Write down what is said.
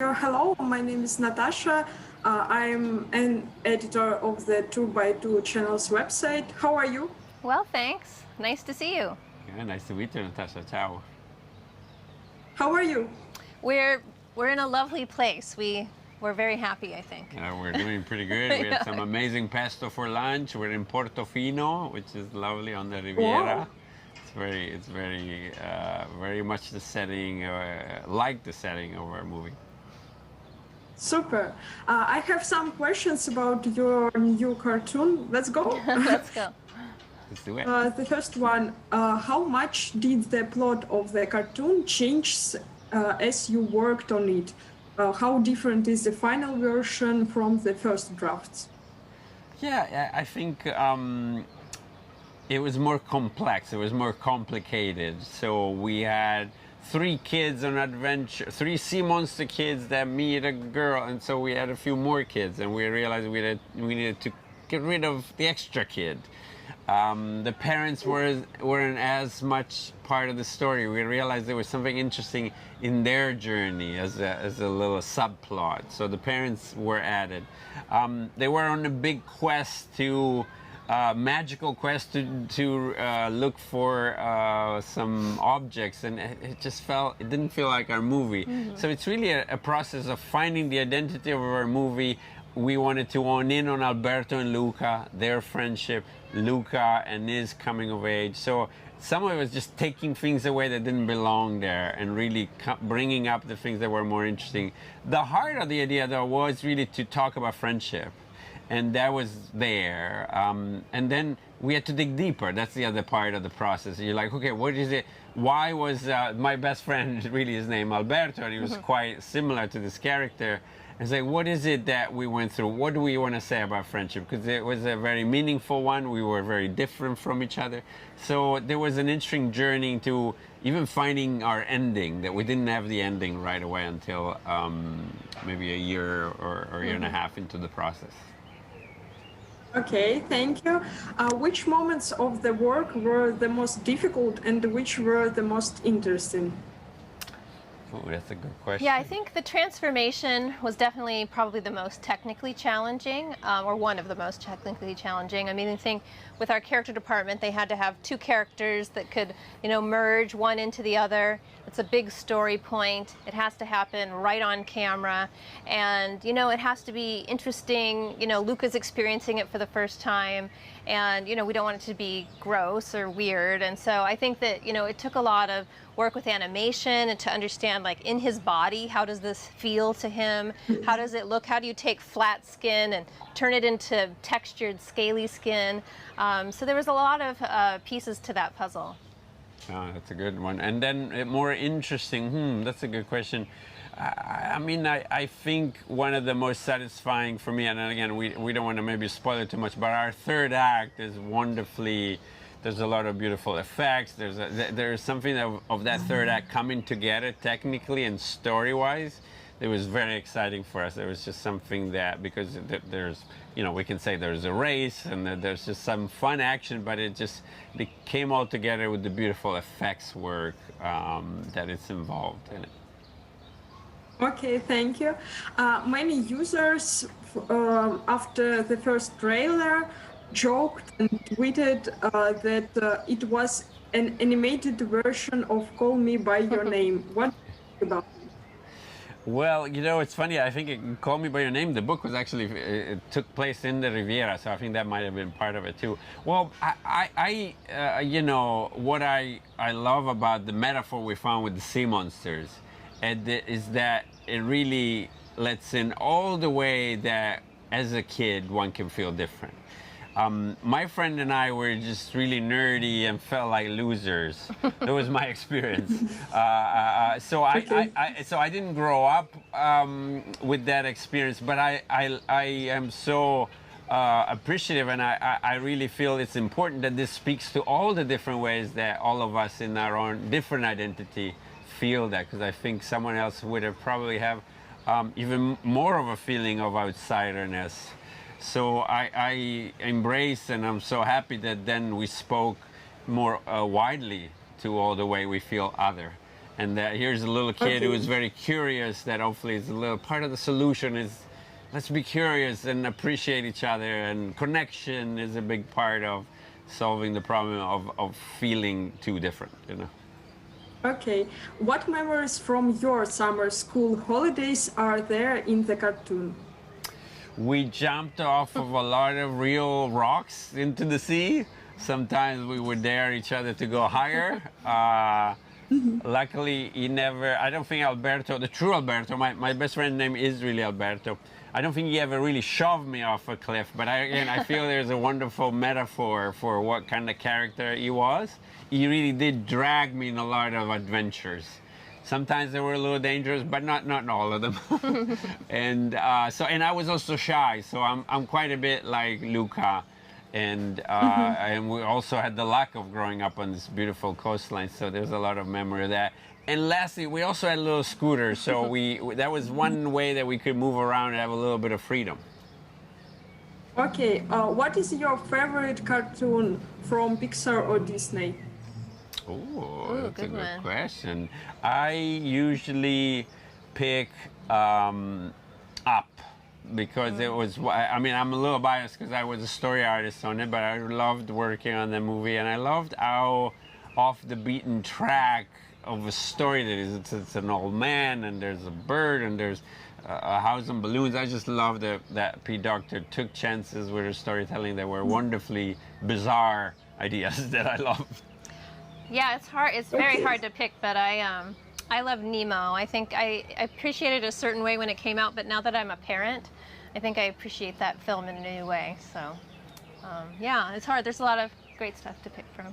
Hello, my name is Natasha. I'm an editor of the 2x2 Channels website. How are you? Well, thanks. Nice to see you. Yeah, nice to meet you, Natasha. Ciao. How are you? We're in a lovely place. We're very happy, I think. We're doing pretty good. We had some amazing pesto for lunch. We're in Portofino, which is lovely on the Riviera. Wow. Very much the setting, like the setting of our movie. Super. I have some questions about your new cartoon. Let's go. Let's go. Let's do it. The first one, how much did the plot of the cartoon change as you worked on it? How different is the final version from the first drafts? Yeah, I think it was more complex. It was more complicated. So we had three kids on adventure, three sea monster kids that meet a girl, and so we had a few more kids, and we realized we needed to get rid of the extra kid. The parents weren't as much part of the story. We realized there was something interesting in their journey as a little subplot. So the parents were added. They were on a big quest magical quest to look for some objects, and it didn't feel like our movie. Mm-hmm. So it's really a process of finding the identity of our movie. We wanted to hone in on Alberto and Luca, their friendship, Luca and his coming of age. So some of it was just taking things away that didn't belong there and really bringing up the things that were more interesting. The heart of the idea, though, was really to talk about friendship. And that was there. And then we had to dig deeper. That's the other part of the process. You're like, okay, what is it? Why was my best friend really his name Alberto? And he was quite similar to this character. It's like, what is it that we went through? What do we want to say about friendship? Because it was a very meaningful one. We were very different from each other. So there was an interesting journey to even finding our ending, that we didn't have the ending right away until maybe a year or year and a half into the process. Okay, thank you. Which moments of the work were the most difficult and which were the most interesting? Oh, that's a good question. Yeah, I think the transformation was definitely probably the most technically challenging, or one of the most technically challenging. I mean, I think with our character department, they had to have two characters that could, merge one into the other. It's a big story point. It has to happen right on camera, and it has to be interesting. Luca's experiencing it for the first time, and we don't want it to be gross or weird. And so I think that it took a lot of work with animation and to understand, like, in his body, how does this feel to him? How does it look? How do you take flat skin and turn it into textured, scaly skin? So there was a lot of pieces to that puzzle. Oh, that's a good one. And then more interesting, that's a good question. I think one of the most satisfying for me, and again, we don't want to maybe spoil it too much, but our third act is wonderfully. There's a lot of beautiful effects. There's something of that third act coming together technically and story-wise. It was very exciting for us. It was just something that, because there's, we can say there's a race and there's just some fun action, but it came all together with the beautiful effects work that it's involved in it. Okay, thank you. Many users after the first trailer joked and tweeted that it was an animated version of Call Me By Your Name. What about it? Well, it's funny. I think Call Me By Your Name, the book was actually, it took place in the Riviera, so I think that might have been part of it too. Well, what I love about the metaphor we found with the sea monsters is that it really lets in all the way that as a kid one can feel different. My friend and I were just really nerdy and felt like losers. That was my experience. So I didn't grow up with that experience, but I am so appreciative, and I really feel it's important that this speaks to all the different ways that all of us in our own different identity feel that, because I think someone else would have probably have even more of a feeling of outsiderness. So I embrace, and I'm so happy that then we spoke more widely to all the way we feel other. And here's a little kid who is very curious, that hopefully is a little part of the solution is let's be curious and appreciate each other, and connection is a big part of solving the problem of feeling too different, you know. Okay, what memories from your summer school holidays are there in the cartoon? We jumped off of a lot of real rocks into the sea. Sometimes we would dare each other to go higher. Luckily, I don't think Alberto, the true Alberto, my best friend name is really Alberto. I don't think he ever really shoved me off a cliff, but I feel there's a wonderful metaphor for what kind of character he was. He really did drag me in a lot of adventures. Sometimes they were a little dangerous, but not all of them. And I was also shy, so I'm quite a bit like Luca. And we also had the luck of growing up on this beautiful coastline, so there's a lot of memory of that. And lastly, we also had a little scooter, so that was one way that we could move around and have a little bit of freedom. Okay, what is your favorite cartoon from Pixar or Disney? Oh, that's a good question. I usually pick Up, because it was, I mean, I'm a little biased because I was a story artist on it, but I loved working on the movie, and I loved how off the beaten track of a story that is. It's an old man, and there's a bird, and there's a house and balloons. I just love that P. Doctor took chances with her storytelling that were wonderfully bizarre ideas that I love. Yeah, it's hard. It's very hard to pick, but I love Nemo. I think I appreciated it a certain way when it came out, but now that I'm a parent, I think I appreciate that film in a new way. So, yeah, it's hard. There's a lot of great stuff to pick from.